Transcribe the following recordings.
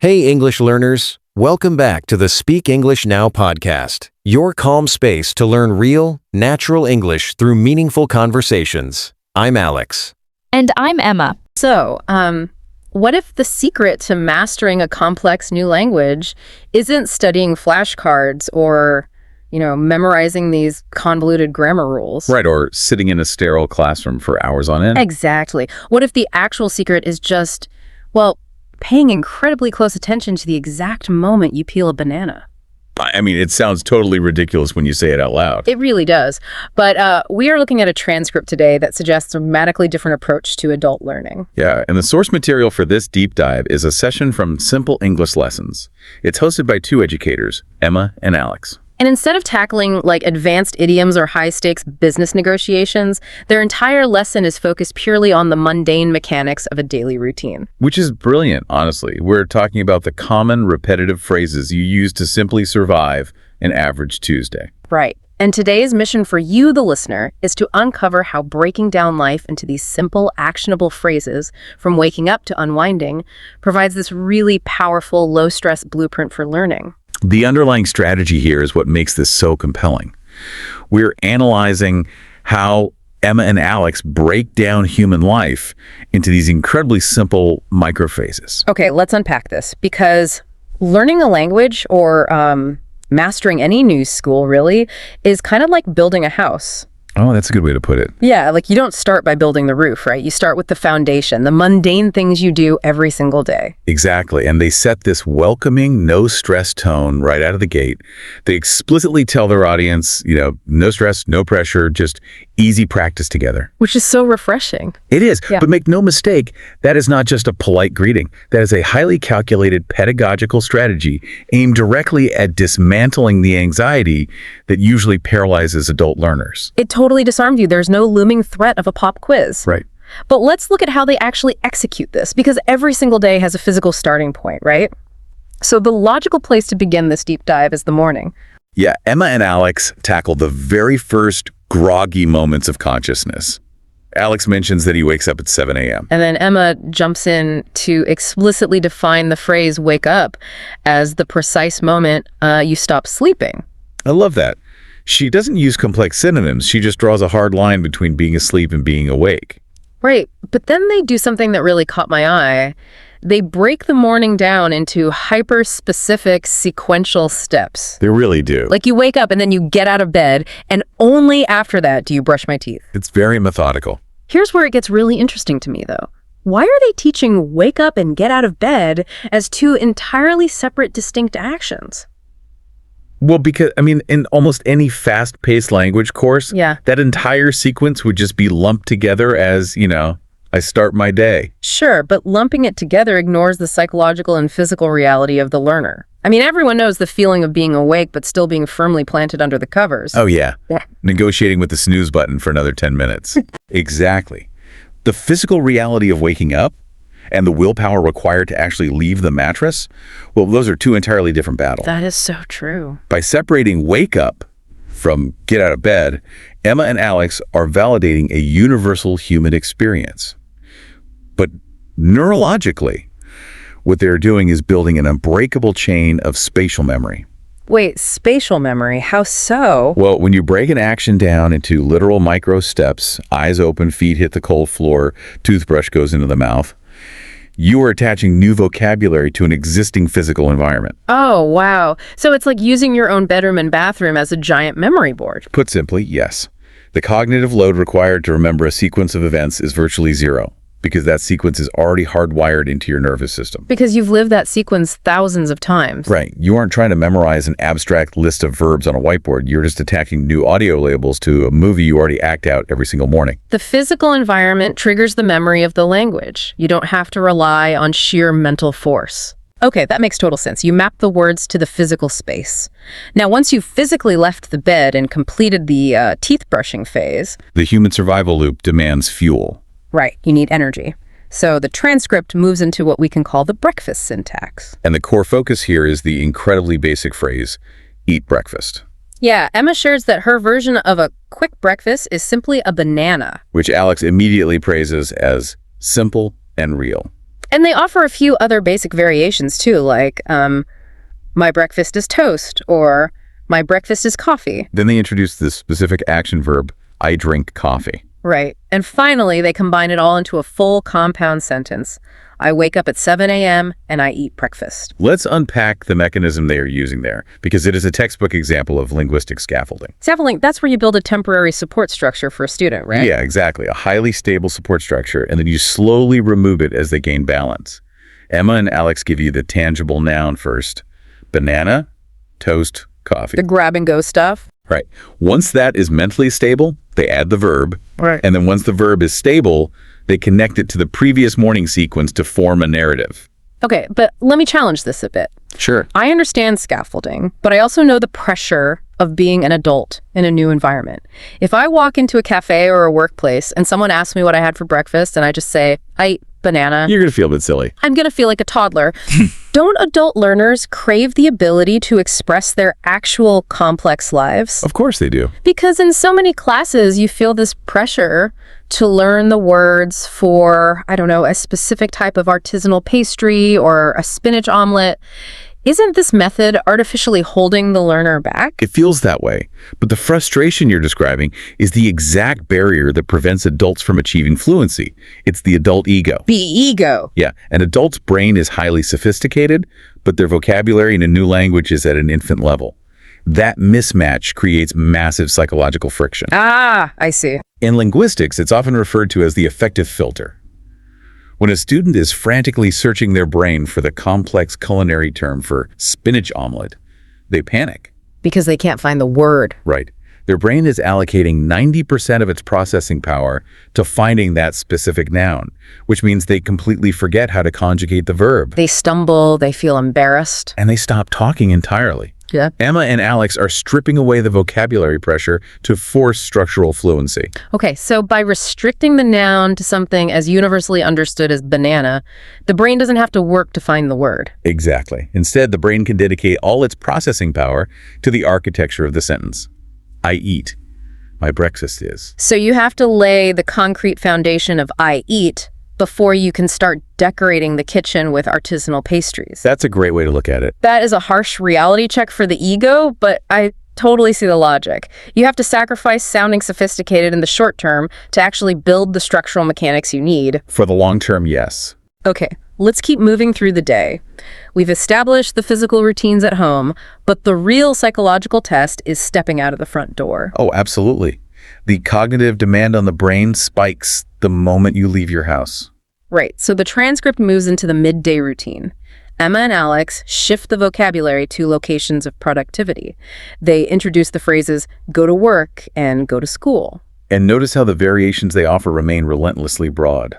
Hey, English learners. Welcome back to the Speak English Now podcast, your calm space to learn real, natural English through meaningful conversations. I'm Alex. And I'm Emma. So, what if the secret to mastering a complex new language isn't studying flashcards or, memorizing these convoluted grammar rules? Right, or sitting in a sterile classroom for hours on end. Exactly. What if the actual secret is just, paying incredibly close attention to the exact moment you peel a banana? I mean, it sounds totally ridiculous when you say it out loud. It really does. But we are looking at a transcript today that suggests a dramatically different approach to adult learning. Yeah, and the source material for this deep dive is a session from Simple English Lessons. It's hosted by two educators, Emma and Alex. And instead of tackling advanced idioms or high-stakes business negotiations, their entire lesson is focused purely on the mundane mechanics of a daily routine. Which is brilliant, honestly. We're talking about the common repetitive phrases you use to simply survive an average Tuesday. Right. And today's mission for you, the listener, is to uncover how breaking down life into these simple, actionable phrases, from waking up to unwinding, provides this really powerful, low-stress blueprint for learning. The underlying strategy here is what makes this so compelling. We're analyzing how Emma and Alex break down human life into these incredibly simple microphrases. Okay, let's unpack this, because learning a language or mastering any new skill really is kind of like building a house. Oh, that's a good way to put it. Yeah, you don't start by building the roof, right? You start with the foundation, the mundane things you do every single day. Exactly. And they set this welcoming, no-stress tone right out of the gate. They explicitly tell their audience, no stress, no pressure, just easy practice together. Which is so refreshing. It is. Yeah. But make no mistake, that is not just a polite greeting. That is a highly calculated pedagogical strategy aimed directly at dismantling the anxiety that usually paralyzes adult learners. It totally disarmed you. There's no looming threat of a pop quiz. Right. But let's look at how they actually execute this, because every single day has a physical starting point, right? So the logical place to begin this deep dive is the morning. Yeah, Emma and Alex tackle the very first groggy moments of consciousness. Alex mentions that he wakes up at 7 a.m. And then Emma jumps in to explicitly define the phrase "wake up" as the precise moment you stop sleeping. I love that. She doesn't use complex synonyms. She just draws a hard line between being asleep and being awake. Right. But then they do something that really caught my eye. They break the morning down into hyper-specific sequential steps. They really do. You wake up and then you get out of bed, and only after that do you brush my teeth. It's very methodical. Here's where it gets really interesting to me, though. Why are they teaching wake up and get out of bed as two entirely separate, distinct actions? Well, because, in almost any fast-paced language course, Yeah. that entire sequence would just be lumped together as, I start my day. Sure, but lumping it together ignores the psychological and physical reality of the learner. Everyone knows the feeling of being awake but still being firmly planted under the covers. Oh, yeah. Yeah. Negotiating with the snooze button for another 10 minutes. Exactly. The physical reality of waking up and the willpower required to actually leave the mattress, well, those are two entirely different battles. That is so true. By separating wake up from get out of bed, Emma and Alex are validating a universal human experience. But neurologically, what they're doing is building an unbreakable chain of spatial memory. Wait, spatial memory? How so? Well, when you break an action down into literal micro steps, eyes open, feet hit the cold floor, toothbrush goes into the mouth, you are attaching new vocabulary to an existing physical environment. Oh, wow. So it's like using your own bedroom and bathroom as a giant memory board. Put simply, yes. The cognitive load required to remember a sequence of events is virtually zero, because that sequence is already hardwired into your nervous system. Because you've lived that sequence thousands of times. Right. You aren't trying to memorize an abstract list of verbs on a whiteboard. You're just attaching new audio labels to a movie you already act out every single morning. The physical environment triggers the memory of the language. You don't have to rely on sheer mental force. Okay, that makes total sense. You map the words to the physical space. Now, once you've physically left the bed and completed the teeth brushing phase, The human survival loop demands fuel. right, you need energy. So the transcript moves into what we can call the breakfast syntax. And the core focus here is the incredibly basic phrase, eat breakfast, Yeah, Emma shares that her version of a quick breakfast is simply a banana. which Alex immediately praises as simple and real. And they offer a few other basic variations too, like my breakfast is toast or my breakfast is coffee. Then they introduce the specific action verb, I drink coffee. Right. And finally, they combine it all into a full compound sentence. I wake up at 7 a.m. and I eat breakfast. Let's unpack the mechanism they are using there, because it is a textbook example of linguistic scaffolding. Scaffolding, that's where you build a temporary support structure for a student, right? Yeah, exactly. A highly stable support structure, and then you slowly remove it as they gain balance. Emma and Alex give you the tangible noun first. Banana, toast, coffee. The grab-and-go stuff. Right. Once that is mentally stable, they add the verb. Right. And then once the verb is stable, they connect it to the previous morning sequence to form a narrative. Okay, but let me challenge this a bit. Sure. I understand scaffolding, but I also know the pressure of being an adult in a new environment. If I walk into a cafe or a workplace and someone asks me what I had for breakfast and I just say, I ate banana, You're going to feel a bit silly. I'm going to feel like a toddler. Don't adult learners crave the ability to express their actual complex lives? Of course they do. Because in so many classes, you feel this pressure to learn the words for, I don't know, a specific type of artisanal pastry or a spinach omelet. Isn't this method artificially holding the learner back? It feels that way. But the frustration you're describing is the exact barrier that prevents adults from achieving fluency. It's the adult ego. The ego. Yeah, an adult's brain is highly sophisticated, but their vocabulary in a new language is at an infant level. That mismatch creates massive psychological friction. Ah, I see. In linguistics, it's often referred to as the affective filter. When a student is frantically searching their brain for the complex culinary term for spinach omelet, they panic. Because they can't find the word. Right. Their brain is allocating 90% of its processing power to finding that specific noun, which means they completely forget how to conjugate the verb. They stumble, they feel embarrassed. And they stop talking entirely. Yeah. Emma and Alex are stripping away the vocabulary pressure to force structural fluency. Okay, so by restricting the noun to something as universally understood as banana, the brain doesn't have to work to find the word. Exactly. Instead, the brain can dedicate all its processing power to the architecture of the sentence. I eat. My breakfast is. So you have to lay the concrete foundation of I eat before you can start decorating the kitchen with artisanal pastries. That's a great way to look at it. That is a harsh reality check for the ego, but I totally see the logic. You have to sacrifice sounding sophisticated in the short term to actually build the structural mechanics you need. For the long term, yes. Okay, let's keep moving through the day. We've established the physical routines at home, but the real psychological test is stepping out of the front door. Oh, absolutely. The cognitive demand on the brain spikes the moment you leave your house. Right, so the transcript moves into the midday routine. Emma and Alex shift the vocabulary to locations of productivity. They introduce the phrases go to work and go to school. And notice how the variations they offer remain relentlessly broad.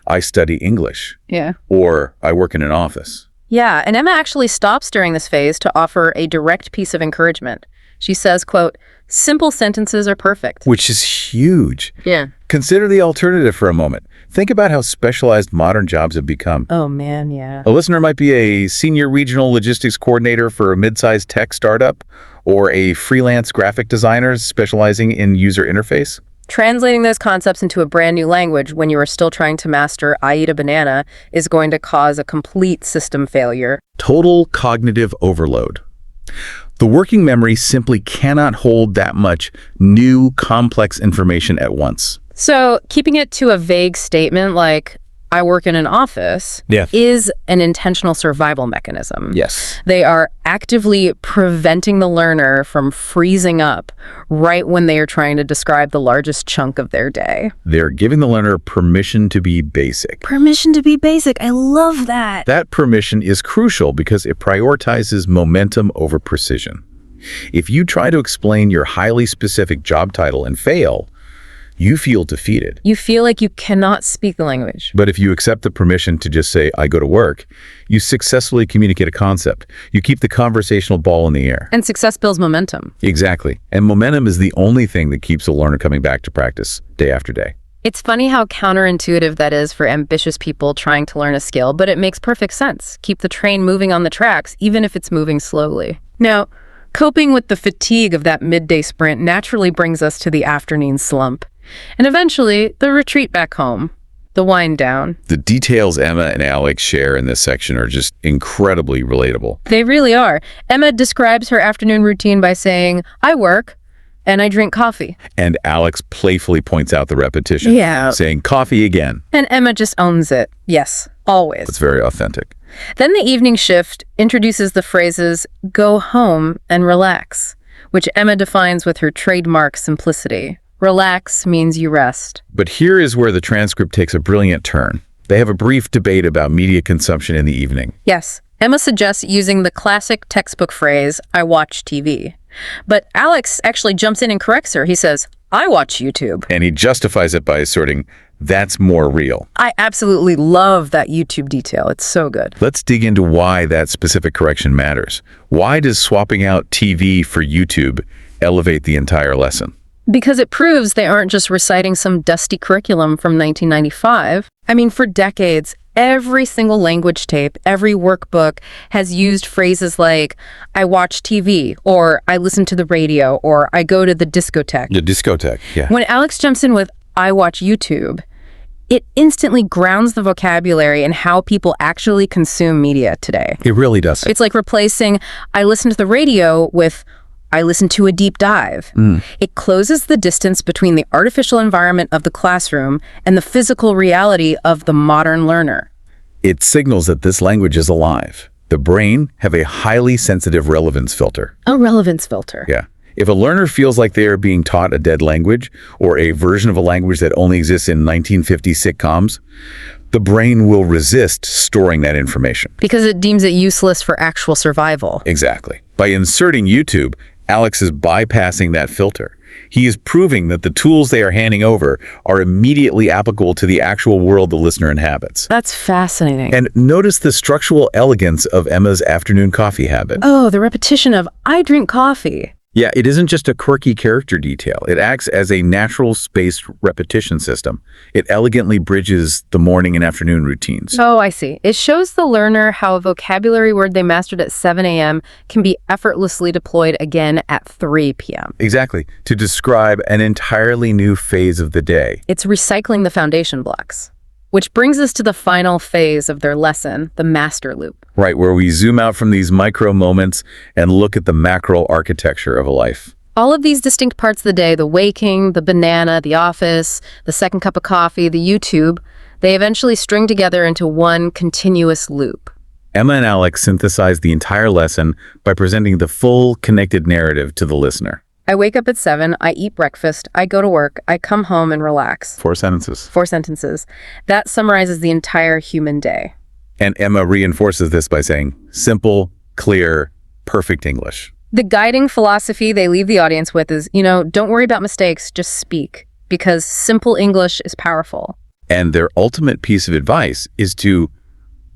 I study English. Yeah. Or I work in an office. Yeah, and Emma actually stops during this phase to offer a direct piece of encouragement. She says, quote, simple sentences are perfect. Which is huge. Yeah. Consider the alternative for a moment. Think about how specialized modern jobs have become. Oh, man, yeah. A listener might be a senior regional logistics coordinator for a mid-sized tech startup, or a freelance graphic designer specializing in user interface. Translating those concepts into a brand new language when you are still trying to master I eat a banana is going to cause a complete system failure. Total cognitive overload. The working memory simply cannot hold that much new, complex information at once. So keeping it to a vague statement like, I work in an office, Yeah. is an intentional survival mechanism. Yes. They are actively preventing the learner from freezing up right when they are trying to describe the largest chunk of their day. They're giving the learner permission to be basic. Permission to be basic. I love that. That permission is crucial because it prioritizes momentum over precision. If you try to explain your highly specific job title and fail, you feel defeated. You feel like you cannot speak the language. But if you accept the permission to just say, I go to work, you successfully communicate a concept. You keep the conversational ball in the air. And success builds momentum. Exactly. And momentum is the only thing that keeps a learner coming back to practice day after day. It's funny how counterintuitive that is for ambitious people trying to learn a skill, but it makes perfect sense. Keep the train moving on the tracks, even if it's moving slowly. Now, coping with the fatigue of that midday sprint naturally brings us to the afternoon slump. And eventually, the retreat back home. the wind down. The details Emma and Alex share in this section are just incredibly relatable. They really are. Emma describes her afternoon routine by saying, I work and I drink coffee. And Alex playfully points out the repetition, saying coffee again. And Emma just owns it. Yes, always. It's very authentic. Then the evening shift introduces the phrases, go home and relax, which Emma defines with her trademark simplicity. Relax means you rest. But here is where the transcript takes a brilliant turn. They have a brief debate about media consumption in the evening. Yes, Emma suggests using the classic textbook phrase, I watch TV. But Alex actually jumps in and corrects her. He says, I watch YouTube. And he justifies it by asserting, that's more real. I absolutely love that YouTube detail. It's so good. Let's dig into why that specific correction matters. Why does swapping out TV for YouTube elevate the entire lesson? Because it proves they aren't just reciting some dusty curriculum from 1995. I mean, for decades, every single language tape, every workbook has used phrases like, I watch TV, or I listen to the radio, or I go to the discotheque. The discotheque, yeah. When Alex jumps in with, I watch YouTube, it instantly grounds the vocabulary in how people actually consume media today. It really does. It's like replacing, I listen to the radio with, I listen to a deep dive. It closes the distance between the artificial environment of the classroom and the physical reality of the modern learner. It signals that this language is alive. The brain have a highly sensitive relevance filter. A relevance filter. Yeah. If a learner feels like they are being taught a dead language or a version of a language that only exists in 1950 sitcoms, the brain will resist storing that information. Because it deems it useless for actual survival. Exactly. By inserting YouTube, Alex is bypassing that filter. He is proving that the tools they are handing over are immediately applicable to the actual world the listener inhabits. That's fascinating. And notice the structural elegance of Emma's afternoon coffee habit. Oh, the repetition of, I drink coffee. Yeah, it isn't just a quirky character detail. It acts as a natural spaced repetition system. It elegantly bridges the morning and afternoon routines. Oh, I see. It shows the learner how a vocabulary word they mastered at 7 a.m. can be effortlessly deployed again at 3 p.m. Exactly, to describe an entirely new phase of the day. It's recycling the foundation blocks. Which brings us to the final phase of their lesson, the master loop. Right, where we zoom out from these micro moments and look at the macro architecture of a life. All of these distinct parts of the day, the waking, the banana, the office, the second cup of coffee, the YouTube, they eventually string together into one continuous loop. Emma and Alex synthesize the entire lesson by presenting the full connected narrative to the listener. I wake up at 7, I eat breakfast, I go to work, I come home and relax. 4 sentences. 4 sentences. That summarizes the entire human day. And Emma reinforces this by saying, simple, clear, perfect English. The guiding philosophy they leave the audience with is, don't worry about mistakes, just speak, because simple English is powerful. And their ultimate piece of advice is to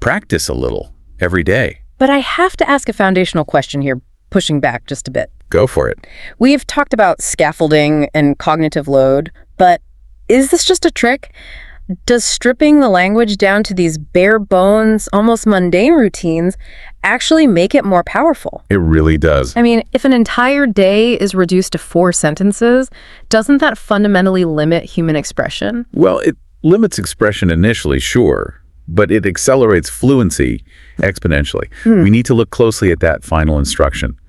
practice a little every day. But I have to ask a foundational question here, pushing back just a bit. Go for it. We've talked about scaffolding and cognitive load, but is this just a trick? Does stripping the language down to these bare bones, almost mundane routines actually make it more powerful? It really does. I mean, if an entire day is reduced to 4 sentences, doesn't that fundamentally limit human expression? Well, it limits expression initially, sure, but it accelerates fluency exponentially. We need to look closely at that final instruction.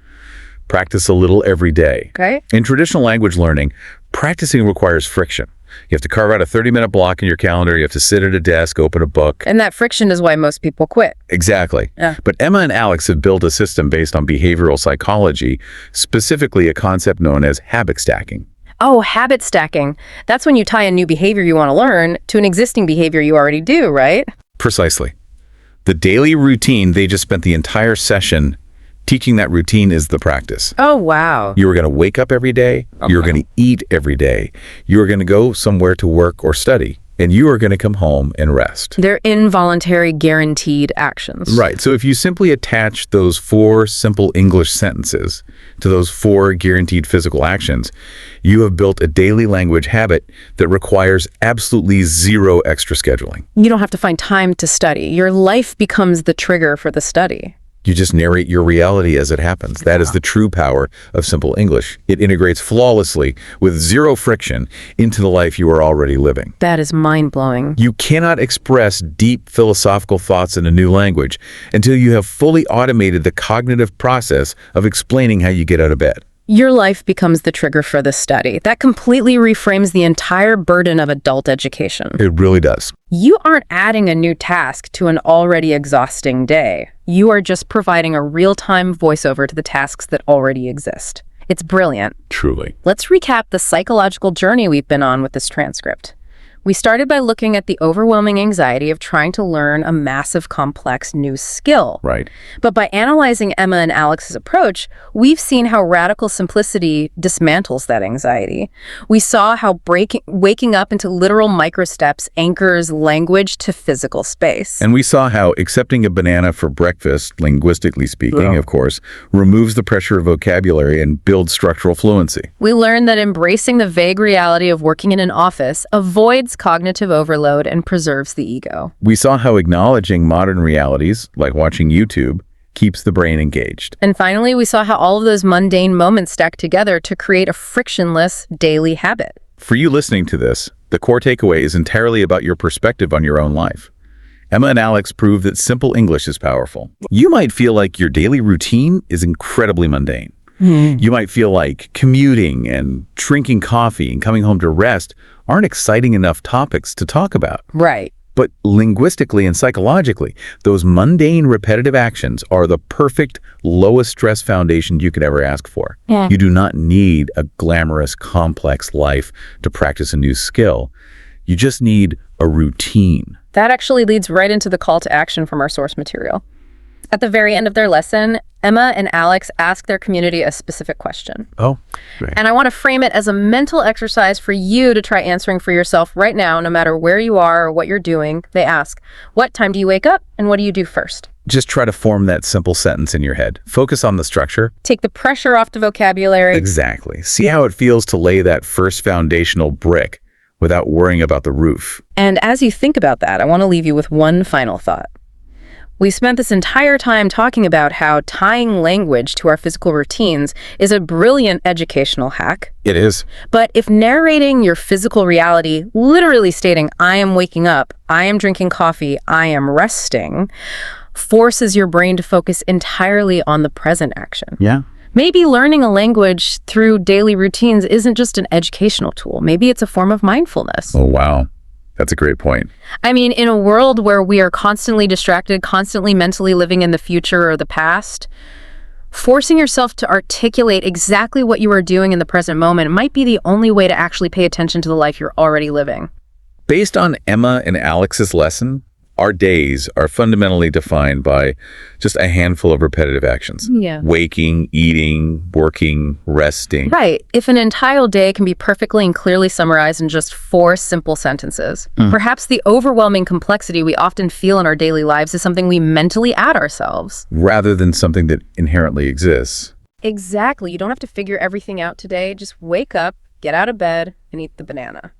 Practice a little every day. Okay. In traditional language learning, practicing requires friction. You have to carve out a 30-minute block in your calendar. You have to sit at a desk, open a book. And that friction is why most people quit. Exactly. Yeah. But Emma and Alex have built a system based on behavioral psychology, specifically a concept known as habit stacking. Oh, habit stacking. That's when you tie a new behavior you want to learn to an existing behavior you already do, right? Precisely. The daily routine they just spent the entire session teaching, that routine is the practice. Oh, wow. You are going to wake up every day. You're going to eat every day. You are going to go somewhere to work or study. And you are going to come home and rest. They're involuntary, guaranteed actions. Right. So if you simply attach those 4 simple English sentences to those 4 guaranteed physical actions, you have built a daily language habit that requires absolutely 0 extra scheduling. You don't have to find time to study. Your life becomes the trigger for the study. You just narrate your reality as it happens. That is the true power of simple English. It integrates flawlessly with zero friction into the life you are already living. That is mind-blowing. You cannot express deep philosophical thoughts in a new language until you have fully automated the cognitive process of explaining how you get out of bed. Your life becomes the trigger for this study. That completely reframes the entire burden of adult education. It really does. You aren't adding a new task to an already exhausting day. You are just providing a real-time voiceover to the tasks that already exist. It's brilliant. Truly. Let's recap the psychological journey we've been on with this transcript. We started by looking at the overwhelming anxiety of trying to learn a massive, complex new skill. Right. But by analyzing Emma and Alex's approach, we've seen how radical simplicity dismantles that anxiety. We saw how waking up into literal microsteps anchors language to physical space. And we saw how accepting a banana for breakfast, linguistically speaking, of course, removes the pressure of vocabulary and builds structural fluency. We learned that embracing the vague reality of working in an office avoids cognitive overload and preserves the ego. We saw how acknowledging modern realities, like watching YouTube, keeps the brain engaged. And finally, we saw how all of those mundane moments stack together to create a frictionless daily habit. For you listening to this, the core takeaway is entirely about your perspective on your own life. Emma and Alex prove that simple English is powerful. You might feel like your daily routine is incredibly mundane. You might feel like commuting and drinking coffee and coming home to rest aren't exciting enough topics to talk about. Right. But linguistically and psychologically, those mundane, repetitive actions are the perfect, lowest stress foundation you could ever ask for. Yeah. You do not need a glamorous, complex life to practice a new skill. You just need a routine. That actually leads right into the call to action from our source material. At the very end of their lesson, Emma and Alex ask their community a specific question. Oh, great. And I want to frame it as a mental exercise for you to try answering for yourself right now, no matter where you are or what you're doing. They ask, what time do you wake up and what do you do first? Just try to form that simple sentence in your head. Focus on the structure. Take the pressure off the vocabulary. Exactly. See how it feels to lay that first foundational brick without worrying about the roof. And as you think about that, I want to leave you with one final thought. We spent this entire time talking about how tying language to our physical routines is a brilliant educational hack. It is. But if narrating your physical reality, literally stating, I am waking up, I am drinking coffee, I am resting, forces your brain to focus entirely on the present action. Yeah. Maybe learning a language through daily routines isn't just an educational tool. Maybe it's a form of mindfulness. Oh, wow. That's a great point. I mean, in a world where we are constantly distracted, constantly mentally living in the future or the past, forcing yourself to articulate exactly what you are doing in the present moment might be the only way to actually pay attention to the life you're already living. Based on Emma and Alex's lesson, our days are fundamentally defined by just a handful of repetitive actions. Yeah. Waking, eating, working, resting. Right. If an entire day can be perfectly and clearly summarized in just 4 simple sentences, perhaps the overwhelming complexity we often feel in our daily lives is something we mentally add ourselves. Rather than something that inherently exists. Exactly. You don't have to figure everything out today. Just wake up, get out of bed, and eat the banana.